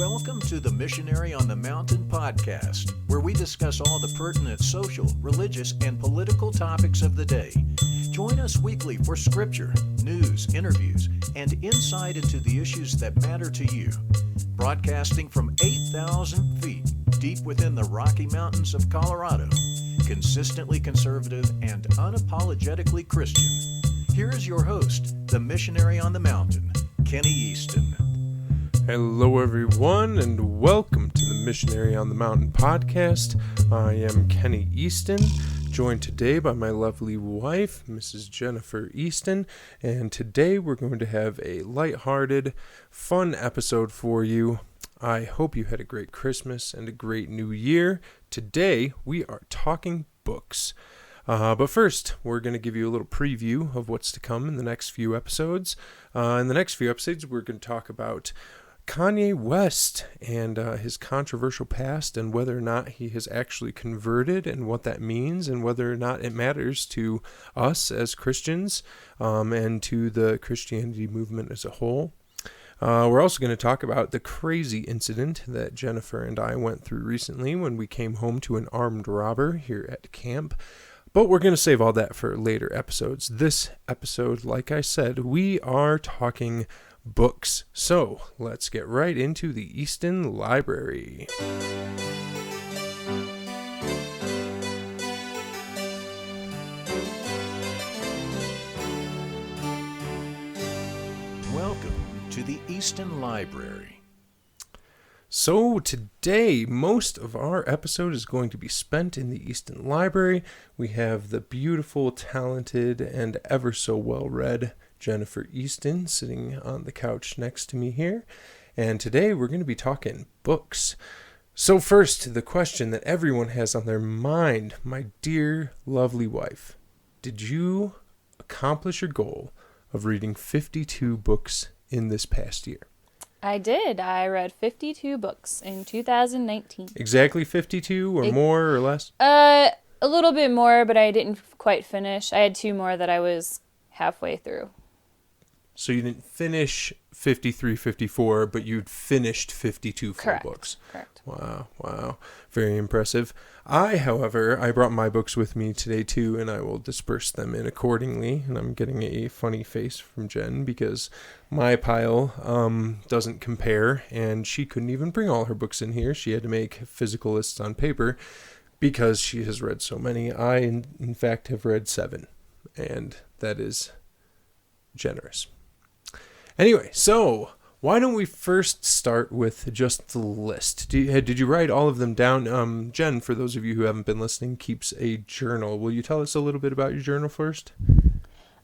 Welcome to the Missionary on the Mountain podcast, where we discuss all the pertinent social, religious, and political topics of the day. Join us weekly for scripture, news, interviews, and insight into the issues that matter to you. Broadcasting from 8,000 feet deep within the Rocky Mountains of Colorado, consistently conservative and unapologetically Christian. Here is your host, the Missionary on the Mountain, Kenny Easton. Hello everyone, and welcome to the Missionary on the Mountain podcast. I am Kenny Easton, joined today by my lovely wife, Mrs. Jennifer Easton, and today we're going to have a lighthearted, fun episode for you. I hope you had a great Christmas and a great New Year. Today we are talking books. But first, we're going to give you a little preview of what's to come in the next few episodes. In the next few episodes, we're going to talk about Kanye West and his controversial past and whether or not he has actually converted and what that means and whether or not it matters to us as Christians and to the Christianity movement as a whole. We're also going to talk about the crazy incident that Jennifer and I went through recently when we came home to an armed robber here at camp. But we're going to save all that for later episodes. This episode, like I said, we are talking books. So let's get right into the Easton Library. Welcome to the Easton Library. So today, most of our episode is going to be spent in the Easton Library. We have the beautiful, talented, and ever so well-read Jennifer Easton sitting on the couch next to me here. And today we're going to be talking books. So first, the question that everyone has on their mind, my dear, lovely wife, did you accomplish your goal of reading 52 books in this past year? I did. I read 52 books in 2019. Exactly 52 or more or less? A little bit more, but I didn't quite finish. I had two more that I was halfway through. So you didn't finish 53, 54, but you'd finished 52 full books. Correct. Wow. Very impressive. I brought my books with me today too, and I will disperse them in accordingly. And I'm getting a funny face from Jen because my pile doesn't compare, and she couldn't even bring all her books in here. She had to make physical lists on paper because she has read so many. I, in fact, have read 7, and that is generous. Anyway, so why don't we first start with just the list? Did you write all of them down? Jen, for those of you who haven't been listening, keeps a journal. Will you tell us a little bit about your journal first?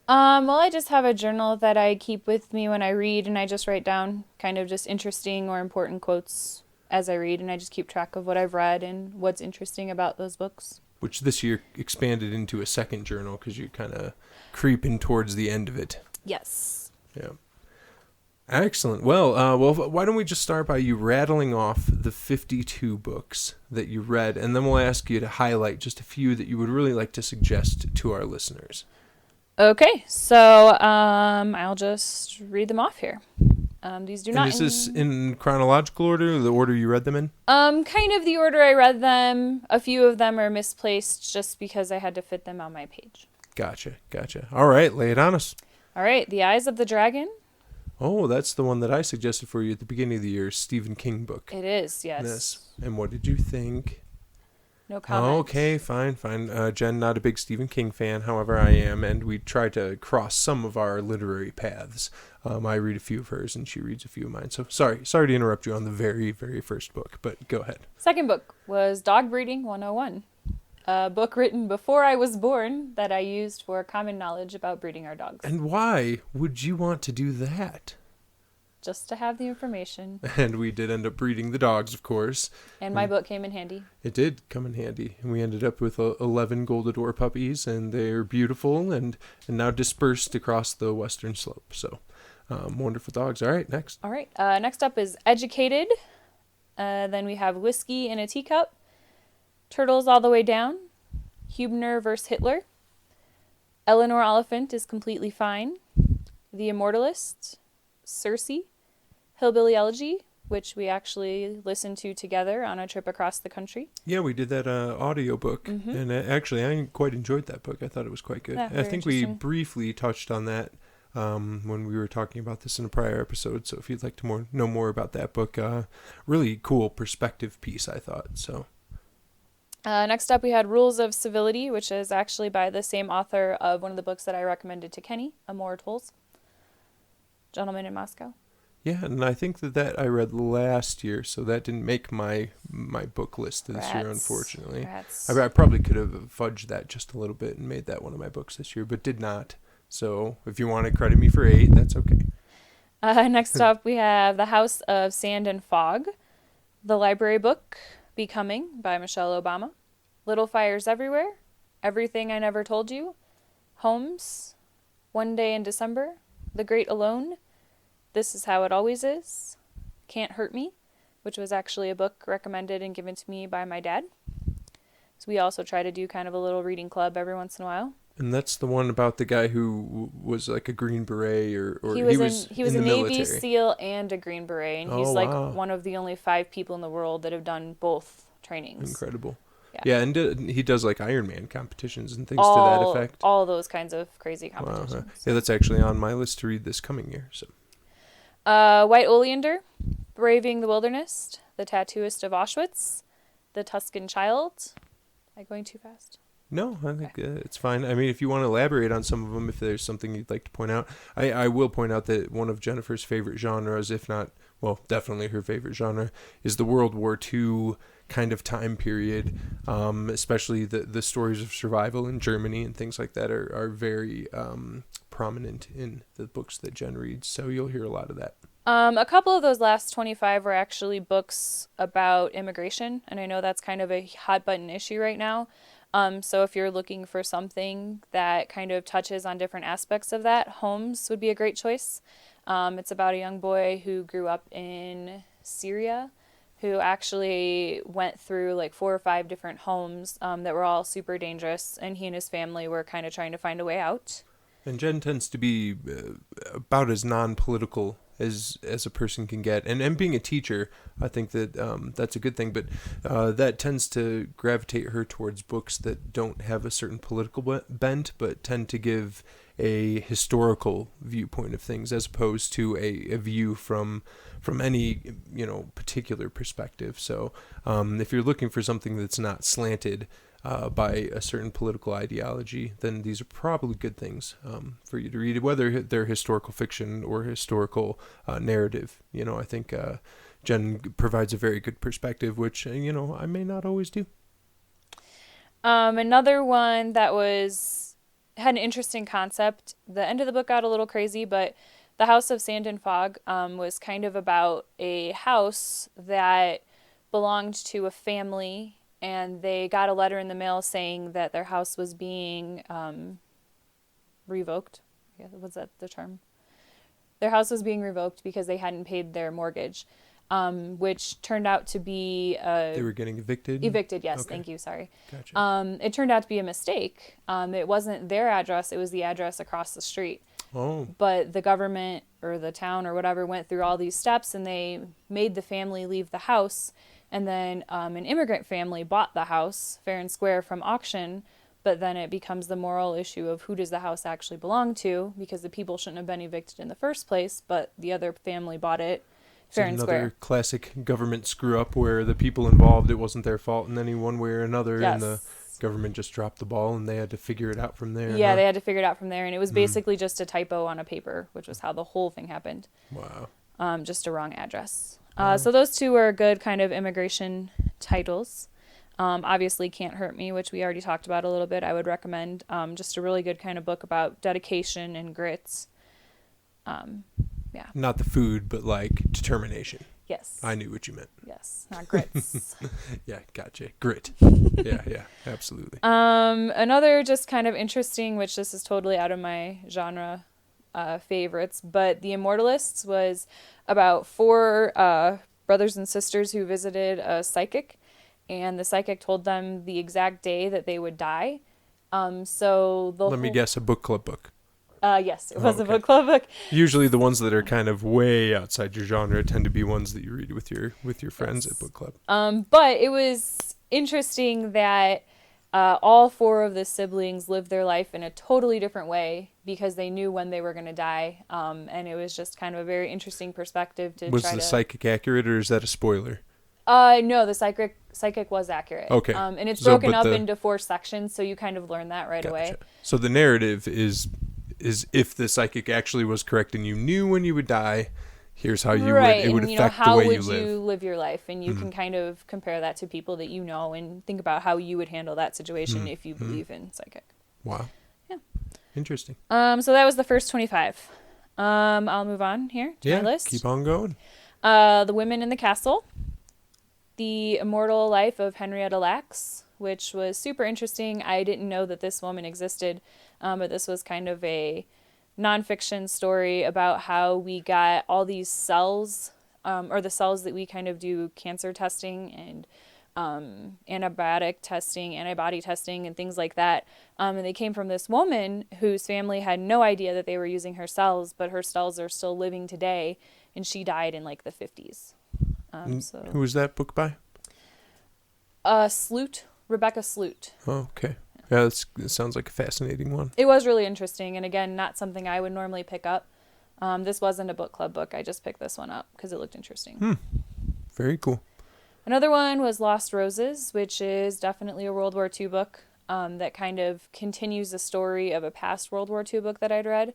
Well, I just have a journal that I keep with me when I read, and I just write down kind of just interesting or important quotes as I read, and I just keep track of what I've read and what's interesting about those books. Which this year expanded into a second journal because you're kind of creeping towards the end of it. Yes. Yeah. Excellent. Well, why don't we just start by you rattling off the 52 books that you read, and then we'll ask you to highlight just a few that you would really like to suggest to our listeners. Okay, so I'll just read them off here. These do not. Is this in chronological order, the order you read them in? Kind of the order I read them. A few of them are misplaced just because I had to fit them on my page. Gotcha. All right, lay it on us. All right, The Eyes of the Dragon. Oh, that's the one that I suggested for you at the beginning of the year, Stephen King book. It is, yes. And what did you think? No comment. Okay, fine. Jen, not a big Stephen King fan, however I am, and we try to cross some of our literary paths. I read a few of hers, and she reads a few of mine. So sorry to interrupt you on the very, very first book, but go ahead. Second book was Dog Breeding 101. A book written before I was born that I used for common knowledge about breeding our dogs. And why would you want to do that? Just to have the information. And we did end up breeding the dogs, of course. And my book came in handy. It did come in handy. And we ended up with 11 Goldador puppies, and they're beautiful and now dispersed across the western slope. So, wonderful dogs. All right, next. All right. Next up is Educated. Then we have Whiskey in a Teacup. Turtles All the Way Down, Hubner vs. Hitler, Eleanor Oliphant is Completely Fine, The Immortalist, Circe, Hillbilly Elegy, which we actually listened to together on a trip across the country. Yeah, we did that audiobook, and actually I quite enjoyed that book. I thought it was quite good. Yeah, I think we interesting. briefly touched on that when we were talking about this in a prior episode, so if you'd like to know more about that book, really cool perspective piece, I thought. So Next up, we had Rules of Civility, which is actually by the same author of one of the books that I recommended to Kenny, Immortals, Gentleman in Moscow. yeah, and I think that I read last year, so that didn't make my book list this year, unfortunately. I probably could have fudged that just a little bit and made that one of my books this year, but did not. So if you want to credit me for 8, that's okay. Next up, we have The House of Sand and Fog, the library book, Becoming, by Michelle Obama, Little Fires Everywhere, Everything I Never Told You, Holmes, One Day in December, The Great Alone, This Is How It Always Is, Can't Hurt Me, which was actually a book recommended and given to me by my dad. So we also try to do kind of a little reading club every once in a while. And that's the one about the guy who was like a Green Beret, or he was in a the Navy military. SEAL and a Green Beret, and he's wow. one of the only 5 people in the world that have done both trainings. Incredible. Yeah, and he does like Ironman competitions and things to that effect. All those kinds of crazy competitions. Wow. Yeah, that's actually on my list to read this coming year. So, White Oleander, Braving the Wilderness, The Tattooist of Auschwitz, The Tuscan Child. Am I going too fast? No, I think it's fine. I mean, if you want to elaborate on some of them, if there's something you'd like to point out, I will point out that one of Jennifer's favorite genres, if not, well, definitely her favorite genre, is the World War II kind of time period, especially the stories of survival in Germany and things like that are very prominent in the books that Jen reads. So you'll hear a lot of that. A couple of those last 25 were actually books about immigration, and I know that's kind of a hot button issue right now. So if you're looking for something that kind of touches on different aspects of that, Holmes would be a great choice. It's about a young boy who grew up in Syria, who actually went through like 4 or 5 different homes that were all super dangerous, and he and his family were kind of trying to find a way out. And Jen tends to be about as non-political as a person can get, and being a teacher, I think that that's a good thing, but that tends to gravitate her towards books that don't have a certain political bent, but tend to give a historical viewpoint of things, as opposed to a view from any particular perspective. So if you're looking for something that's not slanted by a certain political ideology, then these are probably good things for you to read, whether they're historical fiction or historical narrative. I think Jen provides a very good perspective, which I may not always do. Another one that had an interesting concept. The end of the book got a little crazy, but The House of Sand and Fog was kind of about a house that belonged to a family, and they got a letter in the mail saying that their house was being revoked. Yeah, was that the term? Their house was being revoked because they hadn't paid their mortgage, which turned out to be... they were getting evicted? Evicted, yes. Okay. Thank you. Sorry. Gotcha. It turned out to be a mistake. It wasn't their address. It was the address across the street. Oh. But the government or the town or whatever went through all these steps, and they made the family leave the house. And then an immigrant family bought the house fair and square from auction, but then it becomes the moral issue of who does the house actually belong to, because the people shouldn't have been evicted in the first place, but the other family bought it fair and square. Another classic government screw up where the people involved, it wasn't their fault in any one way or another, yes. And the government just dropped the ball and they had to figure it out from there. Yeah, They had to figure it out from there, and it was basically just a typo on a paper, which was how the whole thing happened. Wow. Just a wrong address. So those two are good kind of immigration titles. Obviously Can't Hurt Me, which we already talked about a little bit, I would recommend. Just a really good kind of book about dedication and grits. Yeah. Not the food, but like determination. Yes. I knew what you meant. Yes, not grits. Yeah, gotcha. Grit. Yeah, absolutely. Another just kind of interesting, which this is totally out of my genre favorites, but The Immortalists was about 4 brothers and sisters who visited a psychic, and the psychic told them the exact day that they would die. Let me guess, a book club book. Yes, it was a okay. book club book. Usually the ones that are kind of way outside your genre tend to be ones that you read with your friends Yes. at book club. But it was interesting that all four of the siblings lived their life in a totally different way because they knew when they were going to die. And it was just kind of a very interesting perspective to Was try the to... psychic accurate, or is that a spoiler? No, the psychic was accurate. Okay. And it's So, broken but up into 4 sections, so you kind of learn that right away. Gotcha. So the narrative is if the psychic actually was correct and you knew when you would die, here's how you Right, would, it would and affect how the way would you live. you live your life, and you can kind of compare that to people that you know and think about how you would handle that situation if you believe in psychic. Wow. Yeah. Interesting. So that was the first 25. I'll move on here to my list. Keep on going. The Women in the Castle, The Immortal Life of Henrietta Lacks, which was super interesting. I didn't know that this woman existed, but this was kind of a nonfiction story about how we got all these cells, or the cells that we kind of do cancer testing and antibody testing and things like that. And they came from this woman whose family had no idea that they were using her cells, but her cells are still living today, and she died in like the 50s. Who was that book by? Rebecca Sloot. Oh, okay. Yeah, that sounds like a fascinating one. It was really interesting, and again, not something I would normally pick up. This wasn't a book club book. I just picked this one up because it looked interesting. Very cool. Another one was Lost Roses, which is definitely a World War II book that kind of continues the story of a past World War II book that I'd read.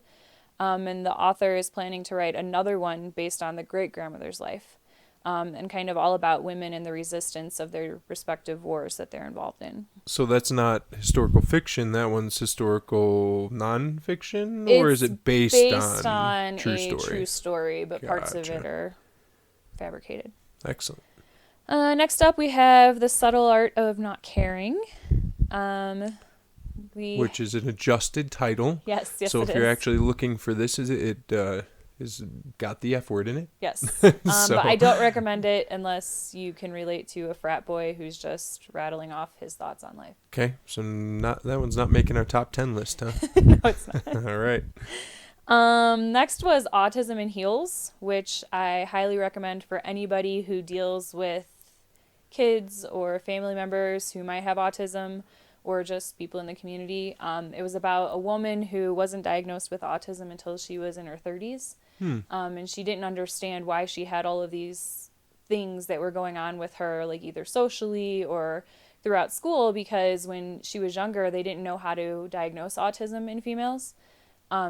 And the author is planning to write another one based on the great-grandmother's life. And kind of all about women and the resistance of their respective wars that they're involved in. So that's not historical fiction. That one's historical nonfiction, or is it based on true story? True story, but parts of Gotcha. it are fabricated. Excellent. Next up, we have The Subtle Art of Not Caring. Which is an adjusted title. Yes, So if it you're is. actually looking for this, it is got the F word in it. Yes. So- But I don't recommend it unless you can relate to a frat boy who's just rattling off his thoughts on life. Okay, so that one's not making our top 10 list, huh? No, it's not. All right. Next was Autism in Heels, which I highly recommend for anybody who deals with kids or family members who might have autism or just people in the community. It was about a woman who wasn't diagnosed with autism until she was in her 30s. And she didn't understand why she had all of these things that were going on with her, like either socially or throughout school, because when she was younger, they didn't know how to diagnose autism in females.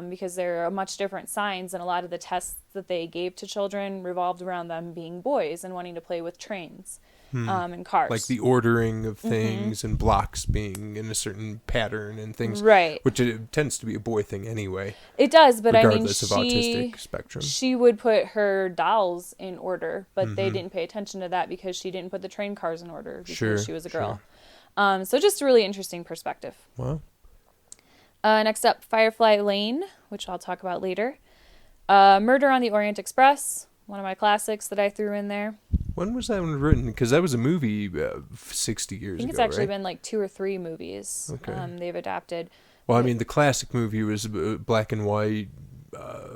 Because there are much different signs, and a lot of the tests that they gave to children revolved around them being boys and wanting to play with trains and cars. Like the ordering of things and blocks being in a certain pattern and things. Right. Which it tends to be a boy thing anyway. It does, but I mean, regardless of autistic spectrum. she would put her dolls in order, but they didn't pay attention to that because she didn't put the train cars in order because she was a girl. So just a really interesting perspective. Wow. Next up, Firefly Lane, which I'll talk about later. Murder on the Orient Express, one of my classics that I threw in there. When was that one written? Because that was a movie 60 years ago, I think it's actually right? been like 2 or 3 movies they've adapted. Well, I mean, the classic movie was black and white.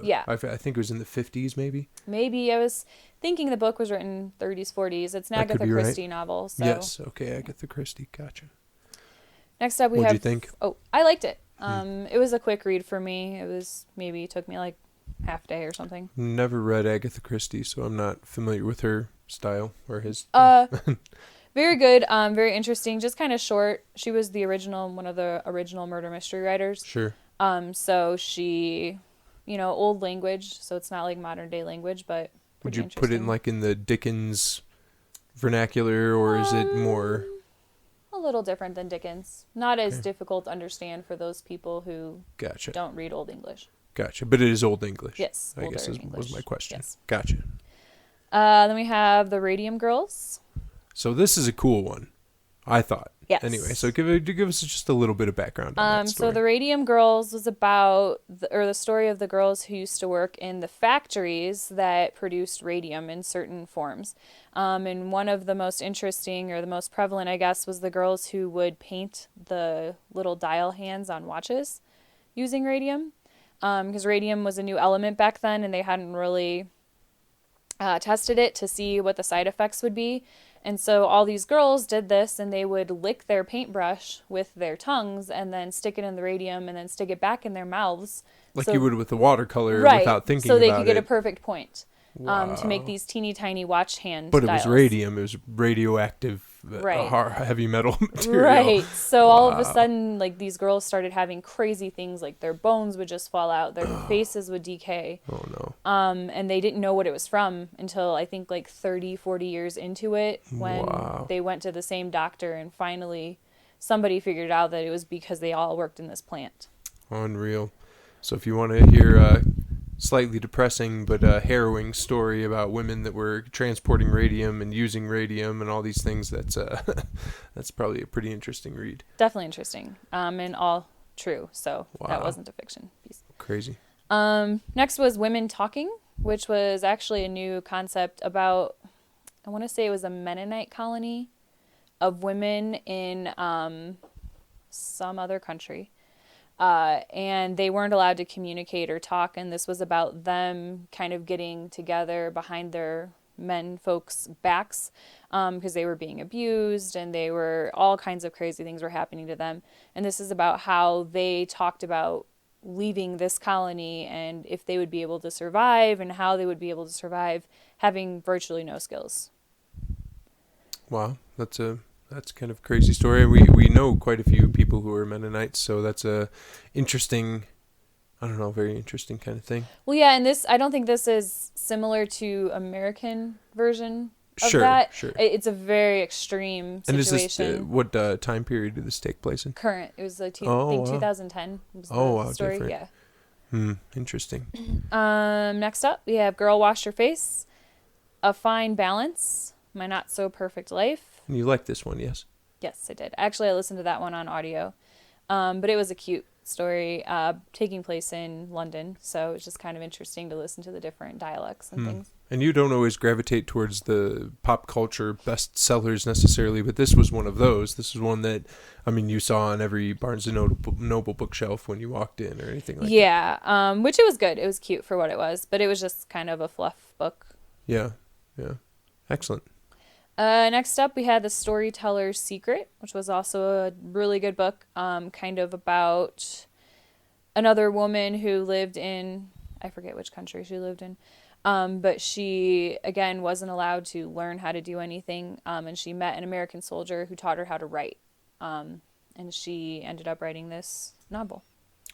Yeah. I think it was in the 50s, maybe. Maybe. I was thinking the book was written 30s, 40s. It's an That could Agatha be right. Christie novel. So. Yes. Okay, Agatha Christie. Gotcha. Next up, we What'd have... you think? Oh, I liked it. It was a quick read for me. It took me like half day or something. Never read Agatha Christie, so I'm not familiar with her style or his. Very good. Very interesting. Just kind of short. She was one of the original murder mystery writers. Sure. So she, old language, so it's not like modern day language, but Would pretty you put it in the Dickens vernacular, or is it more? A little different than Dickens. Not as difficult to understand for those people who Gotcha. don't read Old English. Gotcha. But it is Old English. Yes, I guess older was my English. question. Yes. Gotcha. Then we have the Radium Girls. So this is a cool one, I thought. Yes. Anyway, so give us just a little bit of background on that story. So the Radium Girls was about the story of the girls who used to work in the factories that produced radium in certain forms. And one of the most interesting, or the most prevalent, I guess, was the girls who would paint the little dial hands on watches using radium. because radium was a new element back then, and they hadn't really tested it to see what the side effects would be. And so all these girls did this, and they would lick their paintbrush with their tongues and then stick it in the radium and then stick it back in their mouths. Like so, you would with the watercolor right, without thinking about it. So they about could get it. a perfect point to make Wow. these teeny tiny watch hand But it dials. was radium. It was radioactive, Right. heavy metal material. Right. So all of a Wow. sudden, like, these girls started having crazy things, like their bones would just fall out, their faces would decay. Oh, no. And they didn't know what it was from until I think like 30, 40 years into it, when Wow. they went to the same doctor, and finally somebody figured out that it was because they all worked in this plant. Unreal. So if you want to hear a slightly depressing but harrowing story about women that were transporting radium and using radium and all these things, that's that's probably a pretty interesting read. Definitely interesting. And all true. So that Wow. wasn't a fiction piece. Crazy. Next was Women Talking, which was actually a new concept about, I want to say it was a Mennonite colony of women in some other country. And they weren't allowed to communicate or talk, and this was about them kind of getting together behind their men folks' backs, because they were being abused, and they were, all kinds of crazy things were happening to them. And this is about how they talked about leaving this colony and if they would be able to survive, and how they would be able to survive having virtually no skills. Wow, that's kind of a crazy story. We know quite a few people who are Mennonites, so that's a interesting, I don't know, very interesting kind of thing. Well, yeah, and this, I don't think this is similar to American version of Sure, that. sure. It's a very extreme And situation. is this what time period did this take place in? Current. It was I think wow. 2010 was the Oh, wow, story. different. Yeah. Interesting. Next up, we have Girl Wash Your Face, A Fine Balance, My Not So Perfect Life. And you like this one, yes? Yes, I did. Actually, I listened to that one on audio. But it was a cute story taking place in London, so it's just kind of interesting to listen to the different dialects and things. And you don't always gravitate towards the pop culture bestsellers necessarily, but this was one of those. This is one that, I mean, you saw on every Barnes & Noble bookshelf when you walked in or anything like that. Yeah, which it was good. It was cute for what it was, but it was just kind of a fluff book. Yeah. Excellent. Next up, we had The Storyteller's Secret, which was also a really good book, kind of about another woman who lived in, I forget which country she lived in, but she, again, wasn't allowed to learn how to do anything, and she met an American soldier who taught her how to write, and she ended up writing this novel.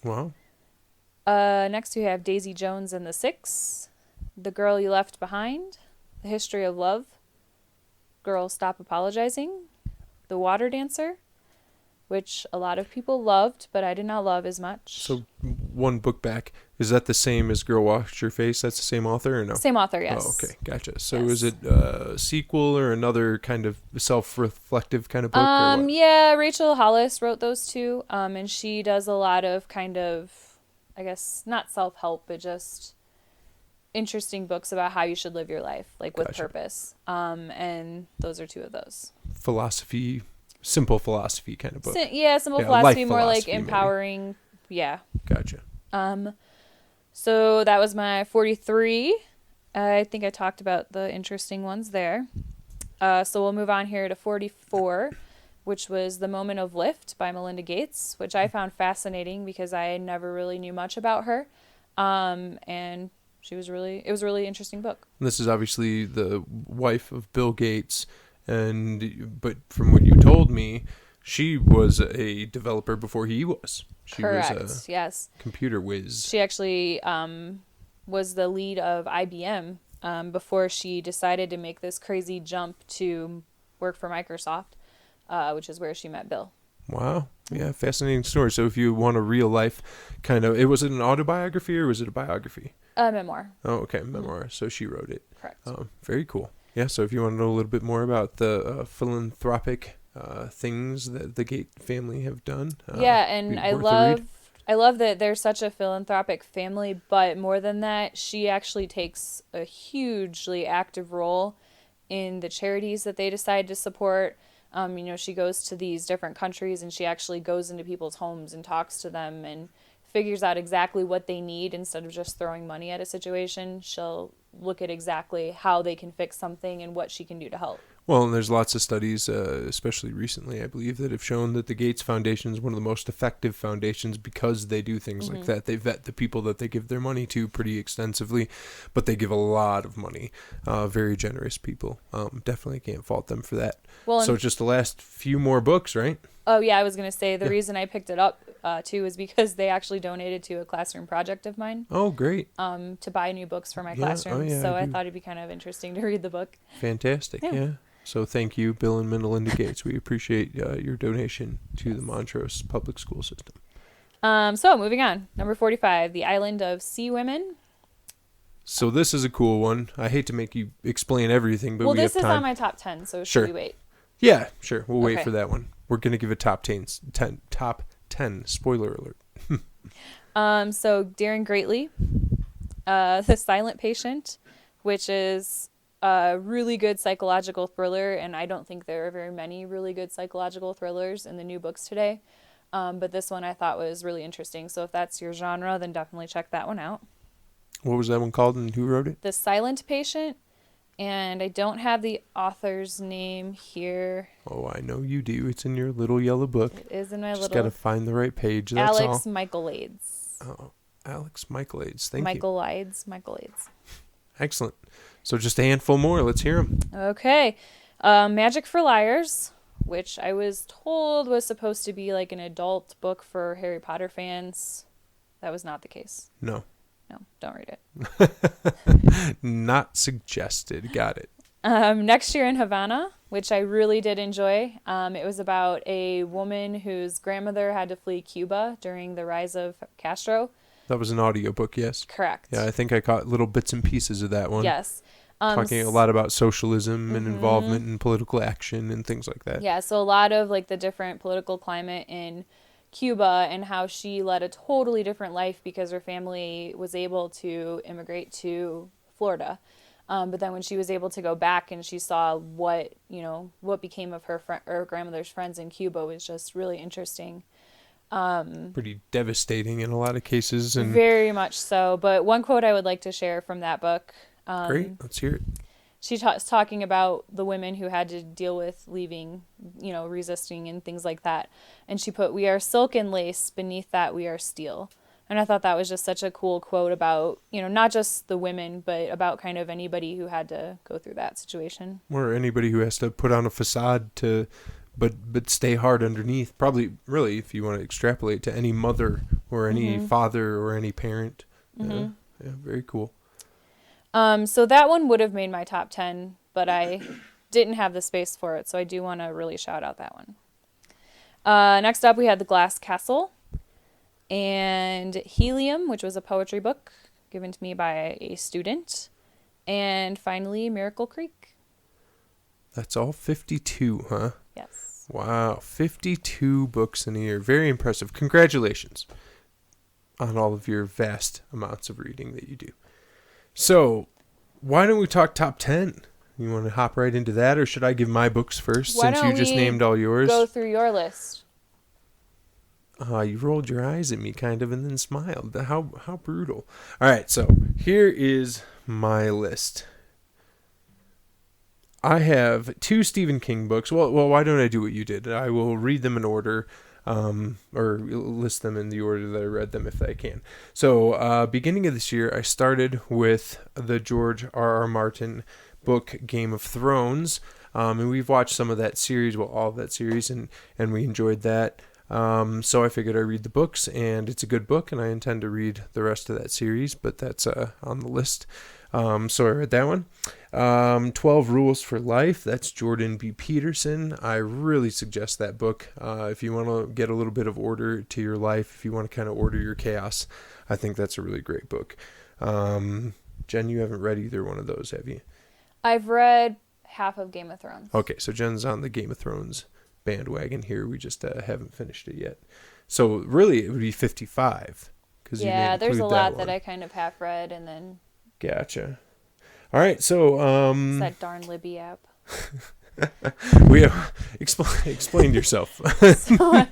Wow. Next, we have Daisy Jones and the Six, The Girl You Left Behind, The History of Love, Girl Stop Apologizing, The Water Dancer, which a lot of people loved, but I did not love as much. So one book back, is that the same as Girl Wash Your Face? That's the same author or no? Same author, yes. Oh, okay, gotcha. So Yes. is it a sequel or another kind of self-reflective kind of book? Or what? Yeah, Rachel Hollis wrote those two, and she does a lot of kind of, I guess, not self-help, but just interesting books about how you should live your life, like with Gotcha. purpose. And those are two of those. Philosophy, simple philosophy kind of book. Simple Yeah, philosophy, life more like philosophy, maybe. empowering. Yeah. Gotcha. So that was my 43. I think I talked about the interesting ones there. So we'll move on here to 44, which was The Moment of Lift by Melinda Gates, which I found fascinating because I never really knew much about her. And it was a really interesting book. This is obviously the wife of Bill Gates, but from what you told me, she was a developer before he was. She Correct. was a Yes. computer whiz. She actually was the lead of IBM before she decided to make this crazy jump to work for Microsoft, which is where she met Bill. Wow. Yeah, fascinating story. So if you want a real life kind of, was it an autobiography or was it a biography? A memoir. Oh, okay, memoir. So she wrote it. Correct. Very cool. Yeah, so if you want to know a little bit more about the philanthropic things that the Gate family have done. Yeah, and be I worth a read. love that they're such a philanthropic family, but more than that, she actually takes a hugely active role in the charities that they decide to support. She goes to these different countries and she actually goes into people's homes and talks to them and figures out exactly what they need instead of just throwing money at a situation. She'll look at exactly how they can fix something and what she can do to help. Well, and there's lots of studies, especially recently, I believe, that have shown that the Gates Foundation is one of the most effective foundations because they do things like that. They vet the people that they give their money to pretty extensively, but they give a lot of money. Very generous people. Definitely can't fault them for that. Well, so just the last few more books, right? Oh, yeah, I was going to say the reason I picked it up, too, is because they actually donated to a classroom project of mine. Oh, great. To buy new books for my classroom. So I thought it'd be kind of interesting to read the book. Fantastic, yeah. So thank you, Bill and Melinda Gates. We appreciate your donation to the Montrose public school system. So moving on. Number 45, The Island of Sea Women. So this is a cool one. I hate to make you explain everything, but we have time. Well, this is on my top 10, so should we wait? Yeah, sure. We'll wait for that one. We're going to give a top 10, spoiler alert. So Daring Greatly, The Silent Patient, which is a really good psychological thriller, and I don't think there are very many really good psychological thrillers in the new books today. But this one I thought was really interesting. So if that's your genre, then definitely check that one out. What was that one called and who wrote it? The Silent Patient, and I don't have the author's name here. Oh, I know you do. It's in your little yellow book. It is in my Just got to find the right page. That's Alex all. Michaelides. Oh, Alex Michaelides. Thank you. Michaelides. Excellent. So just a handful more. Let's hear them. Okay. Magic for Liars, which I was told was supposed to be like an adult book for Harry Potter fans. That was not the case. No, don't read it. Not suggested. Got it. Next Year in Havana, which I really did enjoy. It was about a woman whose grandmother had to flee Cuba during the rise of Castro. That was an audiobook, yes? Correct. Yeah, I think I caught little bits and pieces of that one. Yes. Talking a lot about socialism and involvement in political action and things like that. Yeah, so a lot of like the different political climate in Cuba and how she led a totally different life because her family was able to immigrate to Florida. But then when she was able to go back and she saw what became of her grandmother's friends in Cuba was just really interesting. Pretty devastating in a lot of cases. And very much so. But one quote I would like to share from that book. Great, let's hear it. She talking about the women who had to deal with leaving, resisting and things like that. And she put, "We are silk and lace, beneath that we are steel." And I thought that was just such a cool quote about, not just the women, but about kind of anybody who had to go through that situation. Or anybody who has to put on a facade but stay hard underneath. Probably, really, if you want to extrapolate to any mother or any father or any parent. Yeah, very cool. So that one would have made my top 10, but I didn't have the space for it, so I do want to really shout out that one. Next up, we had The Glass Castle and Helium, which was a poetry book given to me by a student. And finally, Miracle Creek. That's all 52, huh? Yes. Wow, 52 books in a year. Very impressive. Congratulations on all of your vast amounts of reading that you do. So, why don't we talk top 10? You want to hop right into that, or should I give my books first since you just named all yours? Go through your list. You rolled your eyes at me kind of and then smiled. How brutal. All right, so here is my list. I have 2 Stephen King books. Well, why don't I do what you did? I will read them in order, or list them in the order that I read them if I can. So, beginning of this year, I started with the George R.R. Martin book Game of Thrones, and we've watched some of that series, all of that series, and we enjoyed that. So I figured I'd read the books, and it's a good book, and I intend to read the rest of that series, but that's on the list. So I read that one. 12 Rules for Life, that's Jordan B. Peterson. I really suggest that book. If you want to get a little bit of order to your life, if you want to kind of order your chaos, I think that's a really great book. Jen, you haven't read either one of those, have you? I've read half of Game of Thrones. Okay, so Jen's on the Game of Thrones bandwagon here. We just haven't finished it yet. So really, it would be 55. Yeah, there's a lot that I kind of half read and then... Gotcha. All right, so... It's that darn Libby app. Explain yourself. So,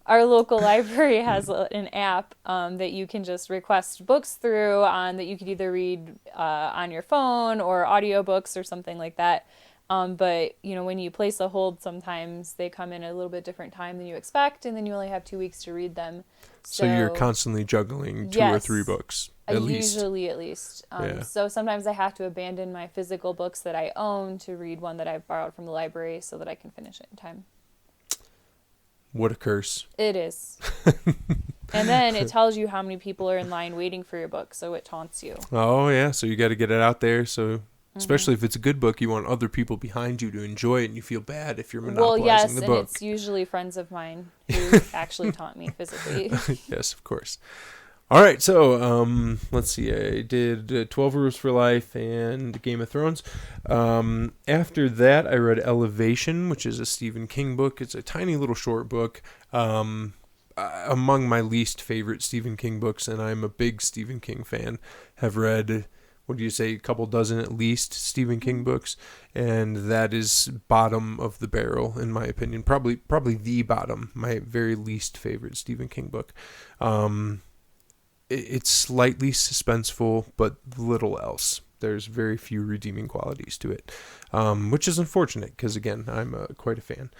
our local library has an app that you can just request books through that you could either read on your phone or audiobooks or something like that. But, when you place a hold, sometimes they come in a little bit different time than you expect, and then you only have 2 weeks to read them. So you're constantly juggling 2 or 3 books, at least. Usually at least. Yeah. So sometimes I have to abandon my physical books that I own to read one that I've borrowed from the library so that I can finish it in time. What a curse. It is. And then it tells you how many people are in line waiting for your book, so it taunts you. Oh, yeah. So you got to get it out there. So especially if it's a good book, you want other people behind you to enjoy it, and you feel bad if you're monopolizing the book. Well, yes, and it's usually friends of mine who actually taunt me physically. Yes, of course. All right, so let's see. I did 12 Rules for Life and Game of Thrones. After that, I read Elevation, which is a Stephen King book. It's a tiny little short book. Among my least favorite Stephen King books, and I'm a big Stephen King fan. Have read, what do you say, a couple dozen at least Stephen King books, and that is bottom of the barrel in my opinion. Probably the bottom. My very least favorite Stephen King book. It's slightly suspenseful, but little else. There's very few redeeming qualities to it, which is unfortunate because, again, I'm quite a fan.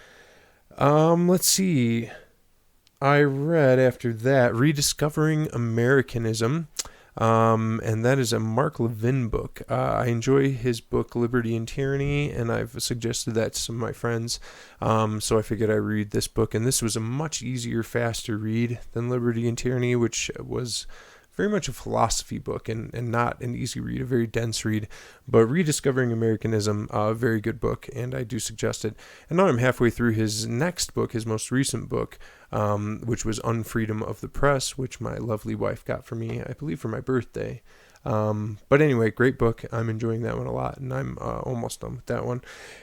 Let's see. I read after that Rediscovering Americanism, and that is a Mark Levin book. I enjoy his book Liberty and Tyranny, and I've suggested that to some of my friends, so I figured I'd read this book, and this was a much easier, faster read than Liberty and Tyranny, which was very much a philosophy book and not an easy read, a very dense read. But Rediscovering Americanism, a very good book, and I do suggest it. And now I'm halfway through his next book, his most recent book, which was Unfreedom of the Press, which my lovely wife got for me, I believe, for my birthday. But anyway, great book. I'm enjoying that one a lot, and I'm almost done with that one.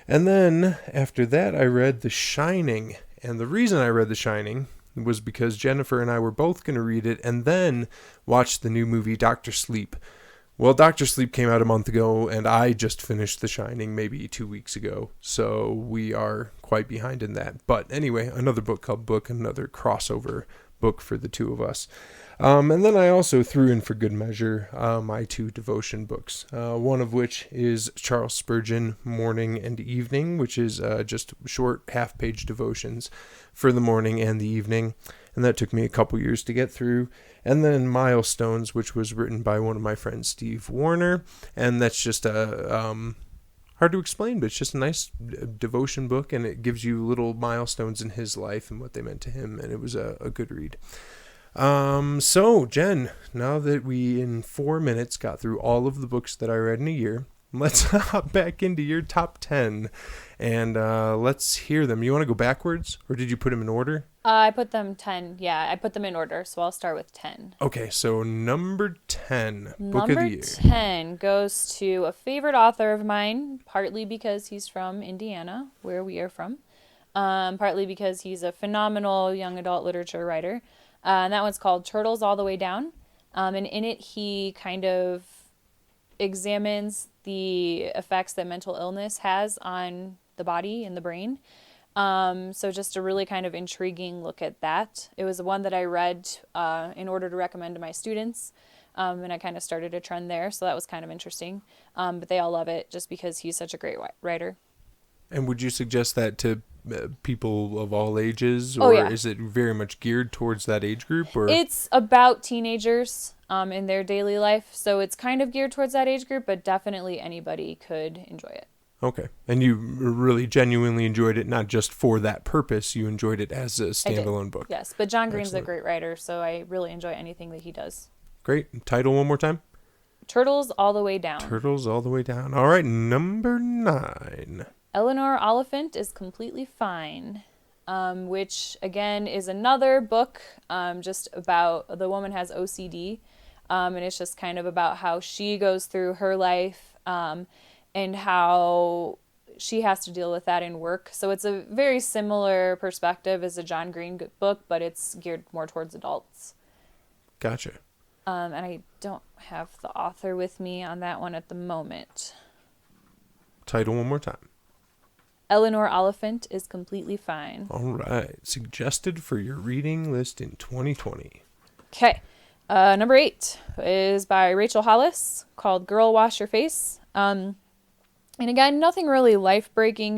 And then after that, I read The Shining. And the reason I read The Shining was because Jennifer and I were both going to read it and then watch the new movie Dr. Sleep. Well, Dr. Sleep came out a month ago, and I just finished The Shining maybe 2 weeks ago, so we are quite behind in that. But anyway, another book club book, another crossover book for the two of us. And then I also threw in for good measure my 2 devotion books, one of which is Charles Spurgeon, Morning and Evening, which is just short half-page devotions for the morning and the evening, and that took me a couple years to get through. And then Milestones, which was written by one of my friends, Steve Warner, and that's just a hard to explain, but it's just a nice devotion book, and it gives you little milestones in his life and what they meant to him, and it was a good read. So Jen, now that we in 4 minutes got through all of the books that I read in a year, let's hop back into your top 10 and let's hear them. You want to go backwards, or did you put them in order? I put them 10. Yeah, I put them in order, so I'll start with 10. Okay, so number 10, book of the year. Number 10 goes to a favorite author of mine, partly because he's from Indiana, where we are from, partly because he's a phenomenal young adult literature writer. And that one's called Turtles All the Way Down. And in it, he kind of examines the effects that mental illness has on the body and the brain. So just a really kind of intriguing look at that. It was one that I read in order to recommend to my students. And I kind of started a trend there. So that was kind of interesting. But they all love it just because he's such a great writer. And would you suggest that to people of all ages, or yeah. Is it very much geared towards that age group? Or It's about teenagers in their daily life, so it's kind of geared towards that age group, but definitely anybody could enjoy it. Okay. And you really genuinely enjoyed it, not just for that purpose, you enjoyed it as a standalone book. Yes, but John Green's Excellent. A great writer, so I really enjoy anything that he does. Great. Title one more time? Turtles All the Way Down. Turtles All the Way Down. All right, number 9. Eleanor Oliphant is Completely Fine, which, again, is another book just about the woman has OCD, and it's just kind of about how she goes through her life and how she has to deal with that in work. So it's a very similar perspective as a John Green book, but it's geared more towards adults. Gotcha. And I don't have the author with me on that one at the moment. Title one more time. Eleanor Oliphant is completely fine. All right. Suggested for your reading list in 2020. Okay. Number 8 is by Rachel Hollis, called Girl Wash Your Face. And again, nothing really life-breaking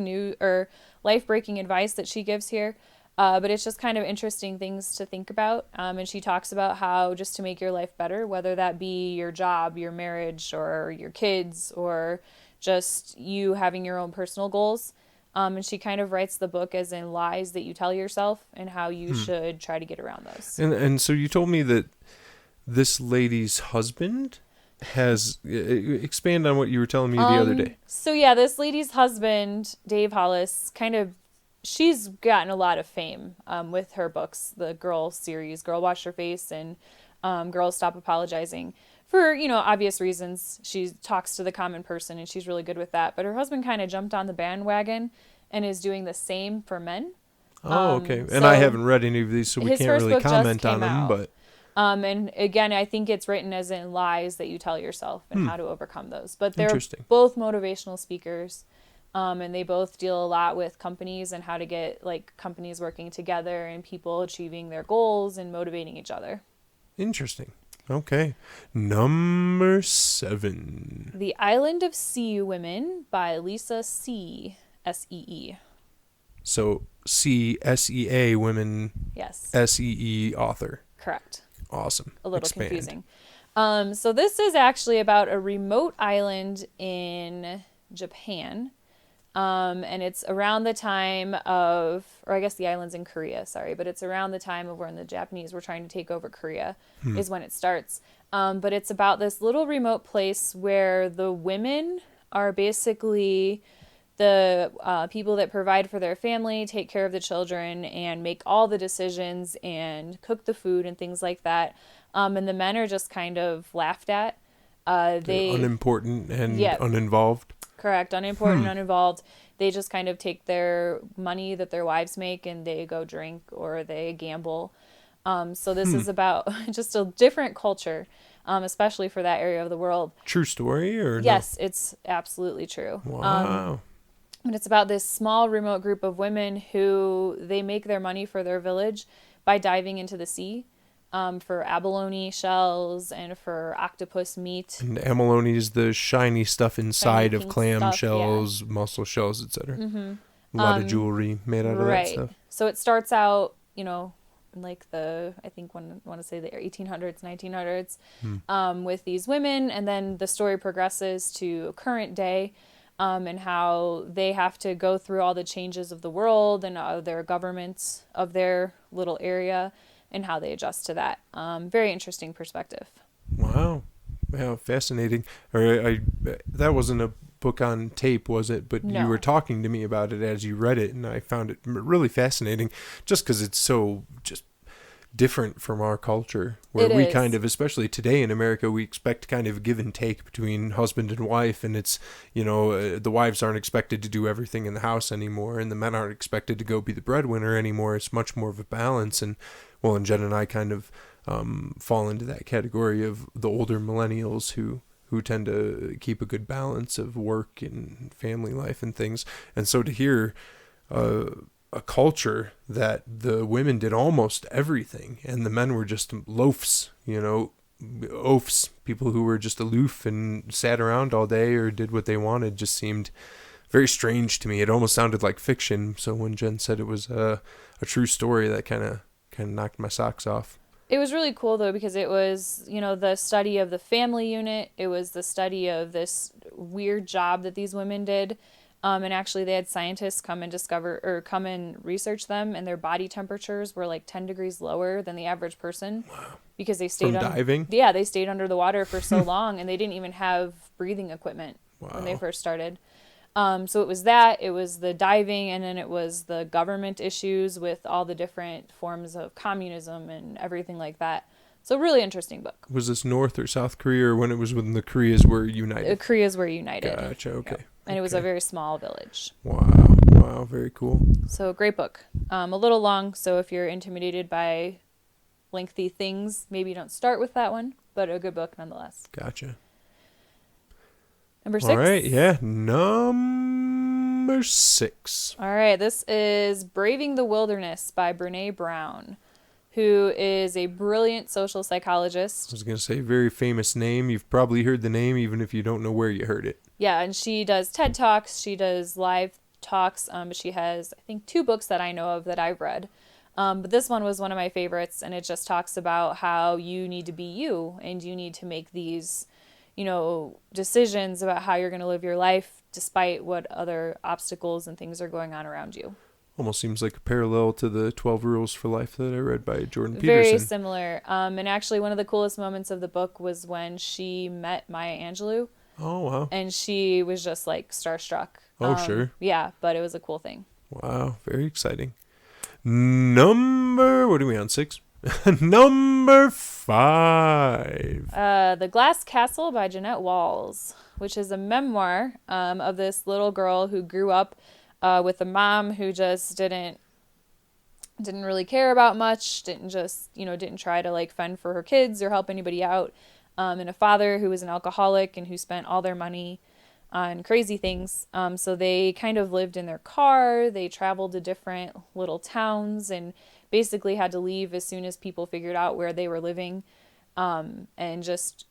advice that she gives here. But it's just kind of interesting things to think about. And she talks about how just to make your life better, whether that be your job, your marriage, or your kids, or just you having your own personal goals. And she kind of writes the book as in lies that you tell yourself and how you should try to get around those. And so you told me that this lady's husband has... expand on what you were telling me the other day. So yeah, this lady's husband, Dave Hollis, she's gotten a lot of fame with her books, the Girl series, Girl Wash Your Face and Girl Stop Apologizing. For, obvious reasons. She talks to the common person and she's really good with that. But her husband kind of jumped on the bandwagon and is doing the same for men. Oh, okay. And so I haven't read any of these, so we can't really comment on them. But and again, I think it's written as in lies that you tell yourself and how to overcome those. But they're both motivational speakers. And they both deal a lot with companies and how to get companies working together and people achieving their goals and motivating each other. Interesting. Okay. Number 7. The Island of Sea Women by Lisa See, S-E-E. So C-S-E-A, women. Yes. S-E-E, author. Correct. Awesome. A little confusing. So this is actually about a remote island in Japan. And it's around the time of, or I guess the island's in Korea, but it's around the time of when the Japanese were trying to take over Korea is when it starts. But it's about this little remote place where the women are basically the people that provide for their family, take care of the children, and make all the decisions and cook the food and things like that. And the men are just kind of laughed at. They're unimportant and uninvolved. Correct. Unimportant, uninvolved. They just kind of take their money that their wives make and they go drink or they gamble. So this is about just a different culture, especially for that area of the world. True story or Yes, it's absolutely true. Wow. And it's about this small remote group of women who they make their money for their village by diving into the sea. For abalone shells and for octopus meat. And abalone is the shiny stuff inside of clam shells, mussel shells, etc. A lot of jewelry made out of that stuff. So it starts out, in I think I want to say the 1800s, 1900s, with these women. And then the story progresses to current day and how they have to go through all the changes of the world and their governments of their little area. And how they adjust to that. Very interesting perspective. Wow. Wow, fascinating. That wasn't a book on tape, was it? But No. You were talking to me about it as you read it, and I found it really fascinating just because it's so just different from our culture, where we kind of, especially today in America, we expect kind of give and take between husband and wife, and it's, the wives aren't expected to do everything in the house anymore, and the men aren't expected to go be the breadwinner anymore. It's much more of a balance, and Jen and I kind of fall into that category of the older millennials who tend to keep a good balance of work and family life and things. And so to hear a culture that the women did almost everything and the men were just loafs, oafs, people who were just aloof and sat around all day or did what they wanted, just seemed very strange to me. It almost sounded like fiction. So when Jen said it was a true story, that kind of knocked my socks off. It was really cool, though, because it was, the study of the family unit. It was the study of this weird job that these women did. And actually, they had scientists come and research them, and their body temperatures were 10 degrees lower than the average person. Wow. Because they stayed diving? Yeah, they stayed under the water for so long, and they didn't even have breathing equipment when they first started. So it was the diving, and then it was the government issues with all the different forms of communism and everything like that. So really interesting book. Was this North or South Korea, or when it was when the Koreas were united? The Koreas were united. Gotcha, okay. Yep. And it was a very small village. Wow, very cool. So great book. A little long, so if you're intimidated by lengthy things, maybe don't start with that one, but a good book nonetheless. Gotcha. Number 6. All right, yeah. Number number 6. All right, this is Braving the Wilderness by Brene Brown, who is a brilliant social I psychologist. was going to say, very famous name. You've probably heard the name, even if you don't know where you heard it. Yeah, and she does TED Talks, she does live talks, but she has, I think, 2 books that I know of that I've read. But this one was one of my favorites, and it just talks about how you need to be you, and you need to make these, decisions about how you're going to live your life despite what other obstacles and things are going on around you. Almost seems like a parallel to the 12 Rules for Life that I read by Jordan Peterson. Very similar. And actually, one of the coolest moments of the book was when she met Maya Angelou. Oh, wow. And she was just like starstruck. Oh, sure. Yeah, but it was a cool thing. Wow, very exciting. What are we on, 6? Number 5. The Glass Castle by Jeanette Walls, which is a memoir of this little girl who grew up with a mom who just didn't really care about much, didn't try to like fend for her kids or help anybody out, and a father who was an alcoholic and who spent all their money on crazy things. So they kind of lived in their car. They traveled to different little towns and basically had to leave as soon as people figured out where they were living. And just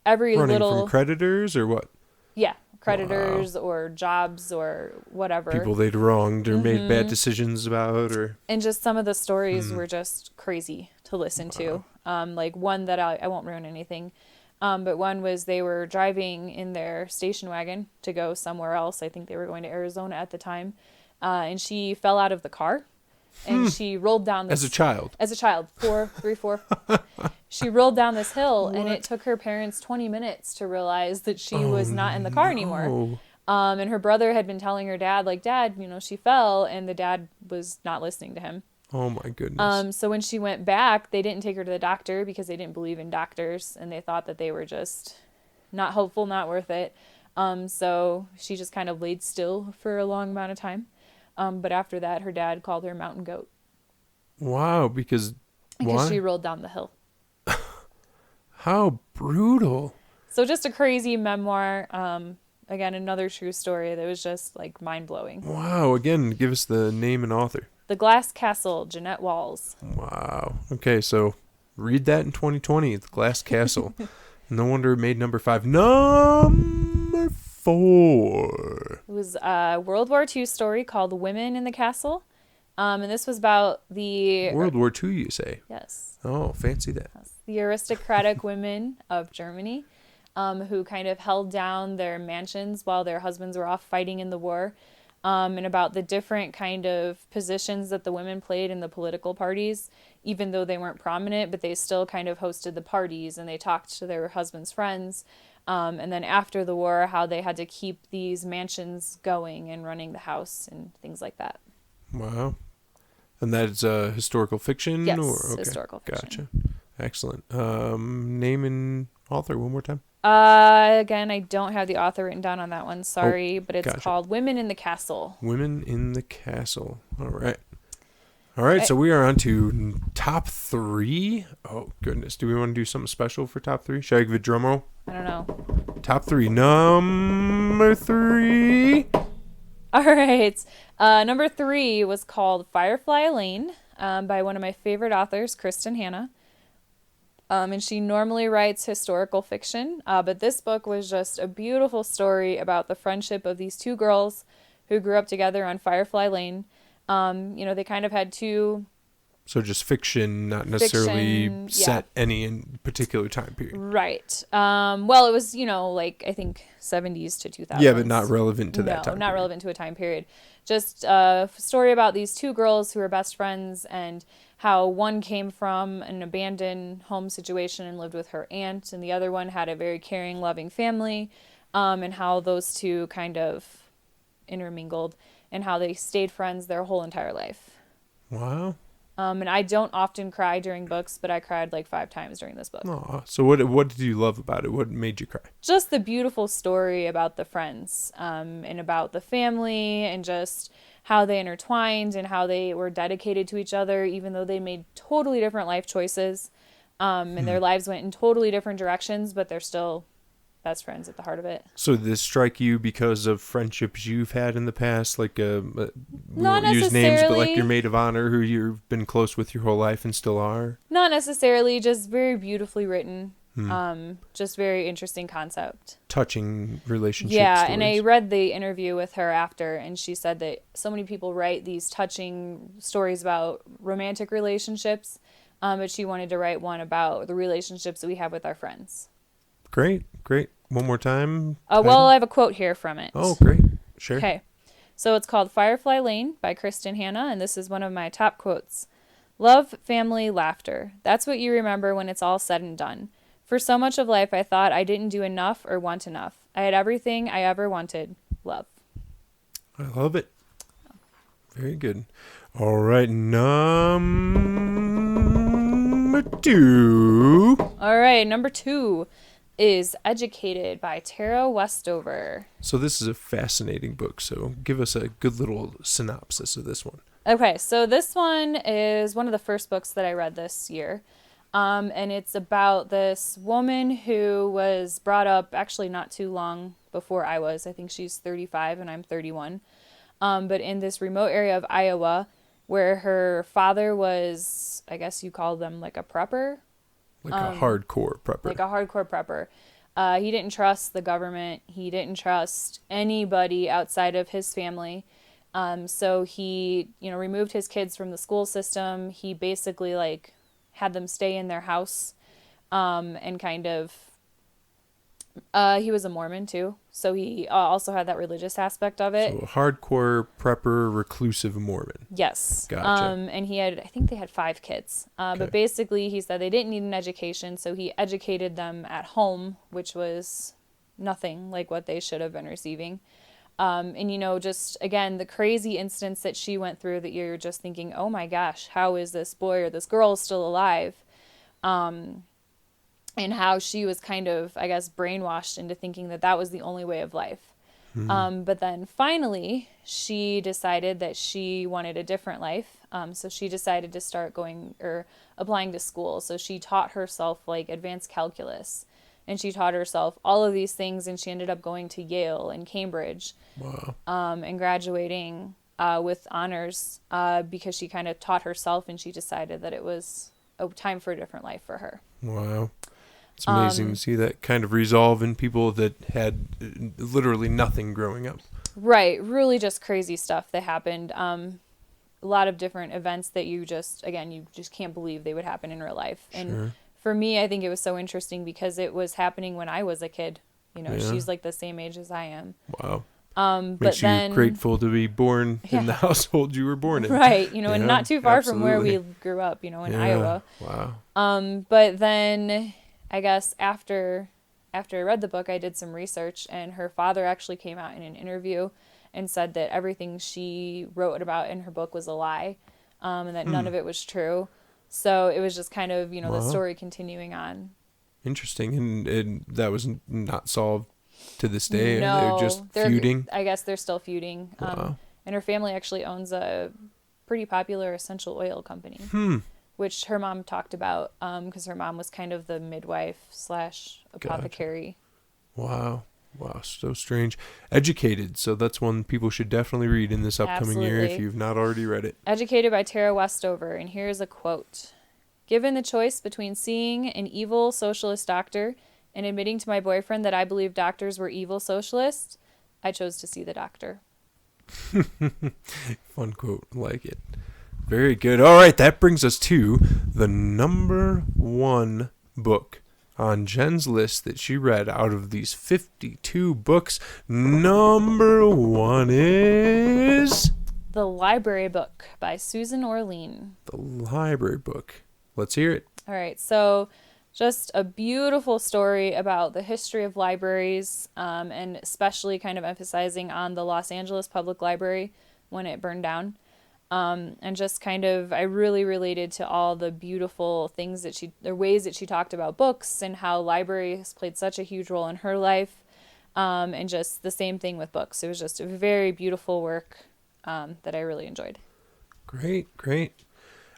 every Running little... from creditors or what? Yeah, creditors or jobs or whatever. People they'd wronged or made bad decisions about, or... And just some of the stories were just crazy to listen to. Like one that I won't ruin anything. But one was they were driving in their station wagon to go somewhere else. I think they were going to Arizona at the time. And she fell out of the car. And she rolled down this... As a child? As a child. 4. She rolled down this hill, and it took her parents 20 minutes to realize that she was not in the car anymore. And her brother had been telling her dad, like, Dad, she fell, and the dad was not listening to him. Oh, my goodness. So when she went back, they didn't take her to the doctor because they didn't believe in doctors, and they thought that they were just not hopeful, not worth it. So she just kind of laid still for a long amount of time. But after that, her dad called her Mountain Goat. Wow, because why? She rolled down the hill. How brutal. So just a crazy memoir. Again, another true story that was just like mind-blowing. Wow, again, give us the name and author. The Glass Castle, Jeanette Walls. Wow. Okay, so read that in 2020, The Glass Castle. No wonder it made number 5. Number 4. It was a World War II story called Women in the Castle. And this was about the... World War II, you say? Yes. Oh, fancy that. The aristocratic women of Germany who kind of held down their mansions while their husbands were off fighting in the war. And about the different kind of positions that the women played in the political parties, even though they weren't prominent, but they still kind of hosted the parties and they talked to their husbands' friends. And then after the war, how they had to keep these mansions going and running the house and things like that. Wow. And that's historical fiction? Yes, Okay. Historical fiction. Gotcha. Excellent. Name and author one more time. Again, I don't have the author written down on that one. Sorry, but it's called Women in the Castle. Women in the Castle. All right. So we are on to top 3. Oh, goodness. Do we want to do something special for top 3? Should I give a drum roll? I don't know. Top 3. Number 3. All right. Number 3 was called Firefly Lane by one of my favorite authors, Kristen Hanna. And she normally writes historical fiction, but this book was just a beautiful story about the friendship of these 2 girls who grew up together on Firefly Lane. They kind of had 2... So just fiction, not necessarily set any in particular time period. Right. Well, it was, I think 70s to 2000s. Yeah, but not relevant to that time No, not period. relevant to a time period. Just a story about these 2 girls who were best friends and how one came from an abandoned home situation and lived with her aunt, and the other one had a very caring, loving family, and how those 2 kind of intermingled and how they stayed friends their whole entire life. Wow. And I don't often cry during books, but I cried like 5 times during this book. Aw. So what did you love about it? What made you cry? Just the beautiful story about the friends and about the family and just how they intertwined and how they were dedicated to each other, even though they made totally different life choices and their lives went in totally different directions, but they're still best friends at the heart of it. So did this strike you because of friendships you've had in the past? Like, we Not won't use names, but like necessarily. your maid of honor who you've been close with your whole life and still are? Not necessarily, just very beautifully written. Hmm. Just very interesting concept. Touching relationship Yeah, stories. and I read the interview with her after, and she said that so many people write these touching stories about romantic relationships, but she wanted to write one about the relationships that we have with our friends. Great. One more time. Well, I have a quote here from it. Oh, great. Sure. Okay. So it's called Firefly Lane by Kristen Hanna, and this is one of my top quotes. Love, family, laughter. That's what you remember when it's all said and done. For so much of life, I thought I didn't do enough or want enough. I had everything I ever wanted. Love. I love it. Very good. All right, number 2. All right, number 2 is Educated by Tara Westover. So this is a fascinating book, so give us a good little synopsis of this one. Okay, so this one is one of the first books that I read this year. And it's about this woman who was brought up actually not too long before I was. I think she's 35 and I'm 31. But in this remote area of Iowa where her father was, I guess you call them like a prepper. Like a hardcore prepper. Like a hardcore prepper. He didn't trust the government. He didn't trust anybody outside of his family. So he, removed his kids from the school system. He basically had them stay in their house, and kind of, he was a Mormon too. So he also had that religious aspect of it. So a hardcore prepper, reclusive Mormon. Yes. Gotcha. And I think they had 5 kids. Okay. But basically he said they didn't need an education. So he educated them at home, which was nothing like what they should have been receiving. And just again, the crazy instance that she went through that you're just thinking, oh my gosh, how is this boy or this girl still alive? And how she was kind of, I guess, brainwashed into thinking that that was the only way of life. But then finally she decided that she wanted a different life. So she decided to start applying to school. So she taught herself advanced calculus. And she taught herself all of these things, and she ended up going to Yale and Cambridge. Wow. And graduating with honors because she kind of taught herself, and she decided that it was a time for a different life for her. Wow. It's amazing to see that kind of resolve in people that had literally nothing growing up. Right. Really just crazy stuff that happened. A lot of different events that you just can't believe they would happen in real life. Sure. And for me, I think it was so interesting because it was happening when I was a kid. Yeah. She's the same age as I am. Wow. But Makes then you grateful to be born in the household you were born in. right, Yeah, and not too far from where absolutely. we grew up, in Iowa. Wow. But then I guess after I read the book, I did some research, and her father actually came out in an interview and said that everything she wrote about in her book was a lie, and that none of it was true. So it was just kind of, the story continuing on. Interesting. And that was not solved to this day? No, They're just feuding? I guess they're still feuding. Wow. And her family actually owns a pretty popular essential oil company, which her mom talked about because her mom was kind of the midwife / apothecary. Wow. Wow, so strange. Educated, so that's one people should definitely read in this upcoming year if Absolutely. you've not already read it. Educated by Tara Westover, and here's a quote. Given the choice between seeing an evil socialist doctor and admitting to my boyfriend that I believed doctors were evil socialists, I chose to see the doctor. Fun quote, like it. Very good. All right, that brings us to the number 1 book on Jen's list that she read out of these 52 books. Number 1 is... The Library Book by Susan Orlean. The Library Book. Let's hear it. All right, so just a beautiful story about the history of libraries, and especially kind of emphasizing on the Los Angeles Public Library when it burned down. And just kind of, I really related to all the beautiful things the ways that she talked about books and how libraries played such a huge role in her life. And just the same thing with books. It was just a very beautiful work that I really enjoyed. Great, great.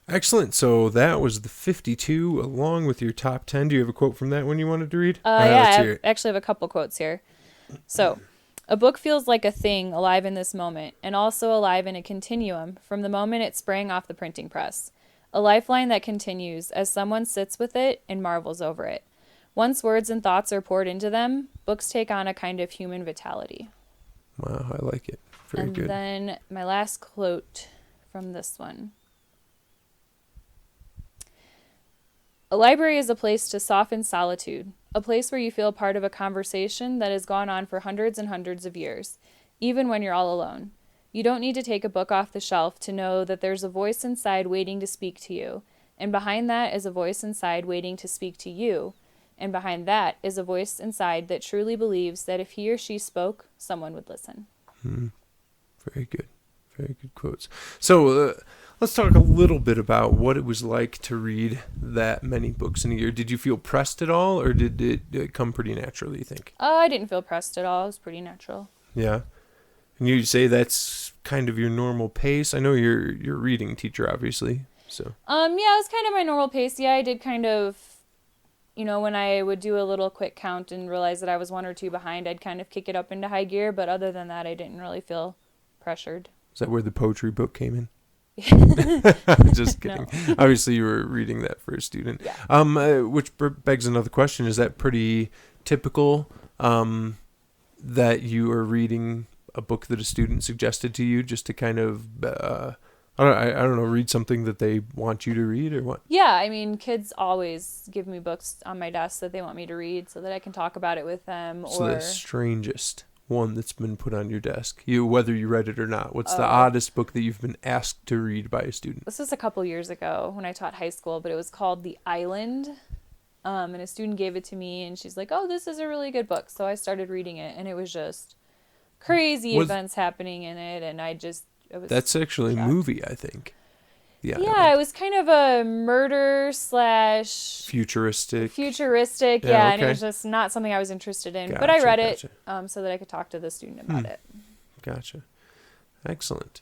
Excellent. So that was the 52 along with your top 10. Do you have a quote from that one you wanted to read? Yeah, I actually have a couple quotes here. So, a book feels like a thing alive in this moment, and also alive in a continuum from the moment it sprang off the printing press. A lifeline that continues as someone sits with it and marvels over it. Once words and thoughts are poured into them, books take on a kind of human vitality. Wow, I like it. Very good. And then my last quote from this one. A library is a place to soften solitude, a place where you feel part of a conversation that has gone on for hundreds and hundreds of years, even when you're all alone. You don't need to take a book off the shelf to know that there's a voice inside waiting to speak to you, and behind that is a voice inside waiting to speak to you, and behind that is a voice inside that truly believes that if he or she spoke, someone would listen. Very good. Very good quotes. So let's talk a little bit about what it was like to read that many books in a year. Did you feel pressed at all, or did it come pretty naturally, you think? I didn't feel pressed at all. It was pretty natural. Yeah. And you say that's kind of your normal pace? I know you're a reading teacher, obviously. So. Yeah, it was kind of my normal pace. Yeah, I did kind of, when I would do a little quick count and realize that I was one or two behind, I'd kind of kick it up into high gear. But other than that, I didn't really feel pressured. Is that where the poetry book came in? Just kidding. No. Obviously, you were reading that for a student. Yeah. Which begs another question. Is that pretty typical that you are reading a book that a student suggested to you just to kind of, I don't know, read something that they want you to read or what? Yeah, I mean, kids always give me books on my desk that they want me to read so that I can talk about it with them. So the strangest one that's been put on your desk, whether you read it or not. What's the oddest book that you've been asked to read by a student? This was a couple years ago when I taught high school, but it was called The Island. And a student gave it to me, and she's like, "Oh, this is a really good book." So I started reading it, and it was just crazy events happening in it, and I was that's actually shocked. A movie, I think. Yeah, it was kind of a murder / futuristic. Yeah, okay. And it was just not something I was interested in. But I read it so that I could talk to the student about it. Gotcha. Excellent.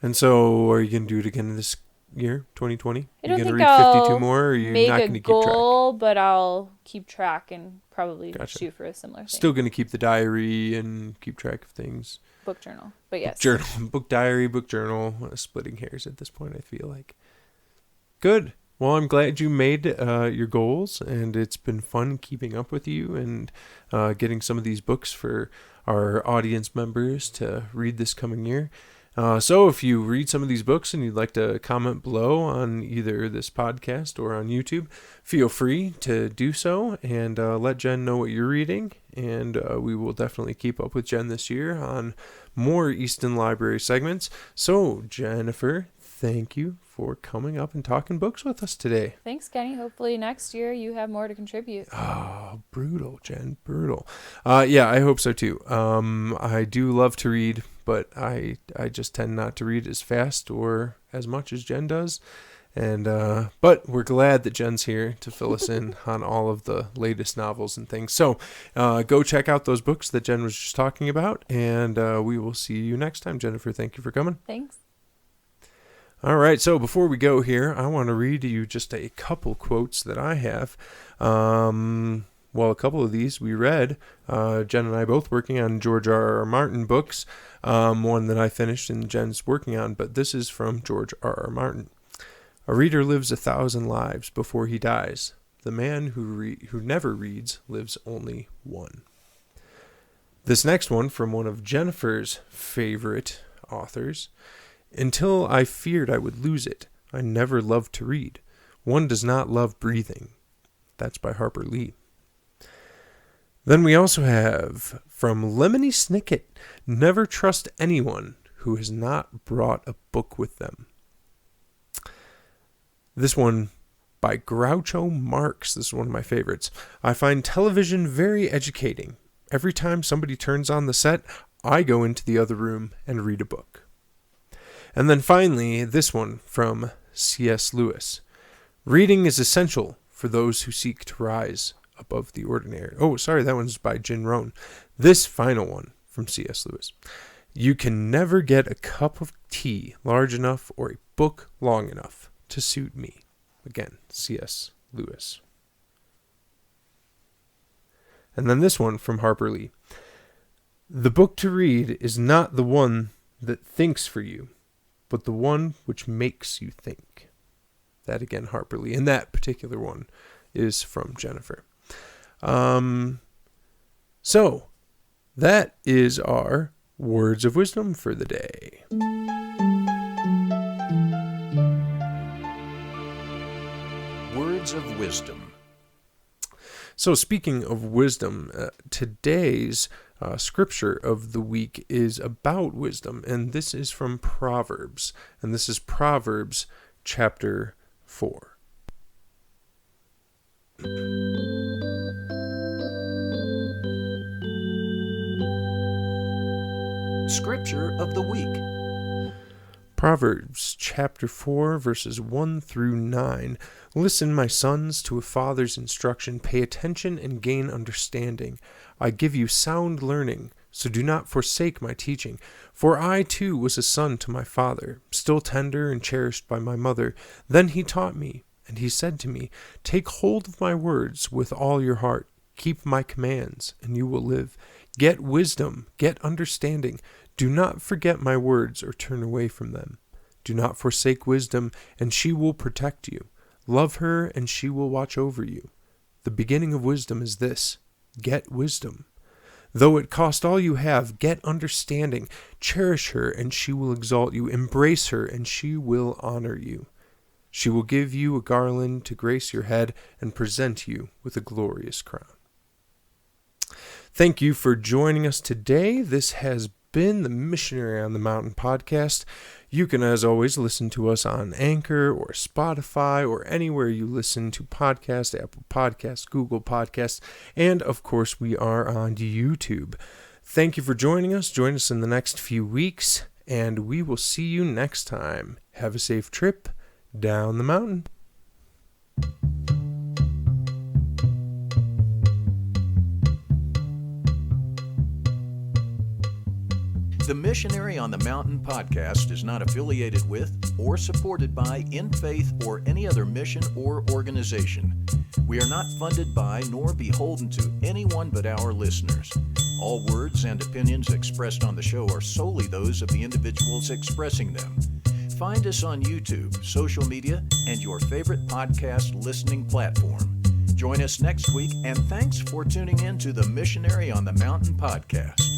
And so, are you going to do it again this year, 2020? I don't think think read I'll 52 more, or are you not going to keep track? make a goal, but I'll keep track and probably shoot for a similar thing. Still going to keep the diary and keep track of things. Book journal, but yes. Book diary, book journal. Splitting hairs at this point, I feel like. Good. Well, I'm glad you made your goals, and it's been fun keeping up with you and getting some of these books for our audience members to read this coming year. So if you read some of these books and you'd like to comment below on either this podcast or on YouTube, feel free to do so and let Jen know what you're reading. And we will definitely keep up with Jen this year on more Easton Library segments. So, Jennifer, thank you for coming up and talking books with us today. Thanks, Kenny. Hopefully next year you have more to contribute. Oh, brutal, Jen, brutal. Yeah, I hope so too. I do love to read, but I just tend not to read as fast or as much as Jen does. And but we're glad that Jen's here to fill us in on all of the latest novels and things. So go check out those books that Jen was just talking about, and we will see you next time. Jennifer, thank you for coming. Thanks. All right, so before we go here, I want to read to you just a couple quotes that I have. Well, a couple of these we read. Jen and I both working on George R.R. Martin books. One that I finished and Jen's working on, but this is from George R.R. Martin. A reader lives 1,000 lives before he dies. The man who never reads lives only one. This next one from one of Jennifer's favorite authors. Until I feared I would lose it, I never loved to read. One does not love breathing. That's by Harper Lee. Then we also have from Lemony Snicket, never trust anyone who has not brought a book with them. This one by Groucho Marx. This is one of my favorites. I find television very educating. Every time somebody turns on the set, I go into the other room and read a book. And then finally, this one from C.S. Lewis. Reading is essential for those who seek to rise above the ordinary. Oh, sorry, that one's by Jin Rohn. This final one from C.S. Lewis. You can never get a cup of tea large enough or a book long enough to suit me. Again, C.S. Lewis. And then this one from Harper Lee. The book to read is not the one that thinks for you, but the one which makes you think. That again, Harper Lee. And that particular one is from Jennifer. So, that is our words of wisdom for the day. Words of wisdom. So speaking of wisdom, today's scripture of the week is about wisdom, and this is from Proverbs, and this is Proverbs chapter 4. Scripture of the week. Proverbs chapter 4, verses 1 through 9. Listen, my sons, to a father's instruction. Pay attention and gain understanding. I give you sound learning, so do not forsake my teaching. For I too was a son to my father, still tender and cherished by my mother. Then he taught me, and he said to me, take hold of my words with all your heart. Keep my commands, and you will live. Get wisdom, get understanding. Do not forget my words or turn away from them. Do not forsake wisdom, and she will protect you. Love her, and she will watch over you. The beginning of wisdom is this: get wisdom. Though it cost all you have, get understanding. Cherish her, and she will exalt you. Embrace her, and she will honor you. She will give you a garland to grace your head and present you with a glorious crown. Thank you for joining us today. This has been the Missionary on the Mountain podcast. You can, as always, listen to us on Anchor or Spotify or anywhere you listen to podcasts, Apple Podcasts, Google Podcasts, and of course we are on YouTube. Thank you for joining us. Join us in the next few weeks, and we will see you next time. Have a safe trip down the mountain. The Missionary on the Mountain podcast is not affiliated with or supported by In Faith or any other mission or organization. We are not funded by nor beholden to anyone but our listeners. All words and opinions expressed on the show are solely those of the individuals expressing them. Find us on YouTube, social media, and your favorite podcast listening platform. Join us next week, and thanks for tuning in to the Missionary on the Mountain podcast.